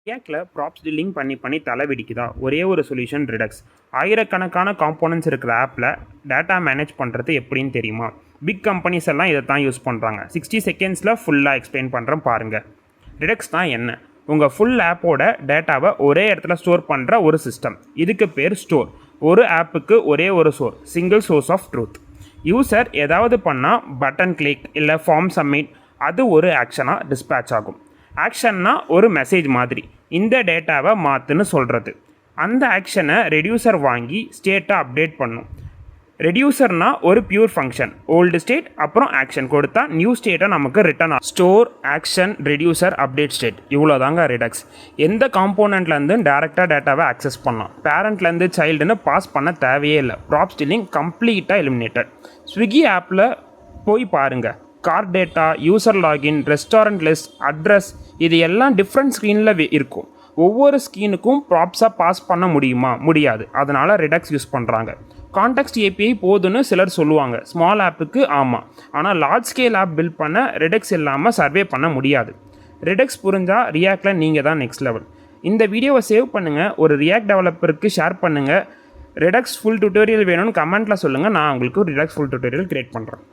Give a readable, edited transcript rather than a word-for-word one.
ரியாக்டில் props tilling பண்ணி தலை வெடிக்குதா? ஒரே ஒரு சொல்யூஷன் ரிடக்ஸ். ஆயிரக்கணக்கான காம்போனன்ட்ஸ் இருக்கிற ஆப்பில் டேட்டா மேனேஜ் பண்ணுறது எப்படின்னு தெரியுமா? பிக் கம்பெனிஸ் எல்லாம் இதை தான் யூஸ் பண்ணுறாங்க. 60 செகண்ட்ஸில் ஃபுல்லாக எக்ஸ்பிளைன் பண்ணுறேன் பாருங்கள். ரிடக்ஸ் தான் என்ன? உங்கள் ஃபுல் ஆப்போட டேட்டாவை ஒரே இடத்துல ஸ்டோர் பண்ணுற ஒரு சிஸ்டம். இதுக்கு பேர் ஸ்டோர். ஒரு ஆப்புக்கு ஒரே ஒரு source, single source of truth. User ஏதாவது பண்ணால் பட்டன் கிளிக் இல்லை ஃபார்ம் சப்மிட், அது ஒரு ஆக்ஷனாக டிஸ்பேட்ச் ஆகும். ஆக்ஷன்னா ஒரு மெசேஜ் மாதிரி, இந்த டேட்டாவை மாற்றுன்னு சொல்கிறது. அந்த ஆக்ஷனை ரெடியூசர் வாங்கி ஸ்டேட்டை அப்டேட் பண்ணும். ரெடியூசர்னா ஒரு பியூர் ஃபங்க்ஷன். ஓல்டு ஸ்டேட் அப்புறம் ஆக்ஷன் கொடுத்தா நியூ ஸ்டேட்டை நமக்கு ரிட்டர்ன் ஆகும். Store, action, reducer, update state, இவ்வளோ தாங்க ரிடக்ஸ். எந்த காம்போனண்ட்லேருந்து டேரெக்டாக டேட்டாவை ஆக்சஸ் பண்ணலாம். பேரண்ட்லேருந்து சைல்டுன்னு பாஸ் பண்ண தேவையே இல்லை. ப்ராப்ஸ் டில்லிங் கம்ப்ளீட்டாக எலிமினேட்டட். ஸ்விக்கி ஆப்பில் போய் பாருங்கள். Card data, user login, restaurant list, address, இது எல்லாம் டிஃப்ரெண்ட் ஸ்க்ரீனில் இருக்கும். ஒவ்வொரு ஸ்க்ரீனுக்கும் ப்ராப்ஸாக பாஸ் பண்ண முடியுமா? முடியாது. அதனால் ரிடக்ஸ் யூஸ் பண்ணுறாங்க. கான்டெக்ஸ்ட் ஏபிஐ போதுன்னு சிலர் சொல்லுவாங்க. ஸ்மால் ஆப்புக்கு ஆமாம், ஆனால் லார்ஜ் ஸ்கேல் ஆப் பில்ட் பண்ண ரிடக்ஸ் இல்லாமல் சர்வே பண்ண முடியாது. ரிடக்ஸ் புரிஞ்சால் ரியாக்டில் நீங்கள் தான் நெக்ஸ்ட் லெவல். இந்த வீடியோவை சேவ் பண்ணுங்கள், ஒரு ரியாக்ட் டெவலப்பருக்கு ஷேர் பண்ணுங்கள். ரிடக்ஸ் ஃபுல் டியூட்டோரியல் வேணும்னு கமெண்ட்டில் சொல்லுங்கள், நான் உங்களுக்கு ரிடக்ஸ் ஃபுல் டியூட்டோரியல் கிரியேட் பண்ணுறேன்.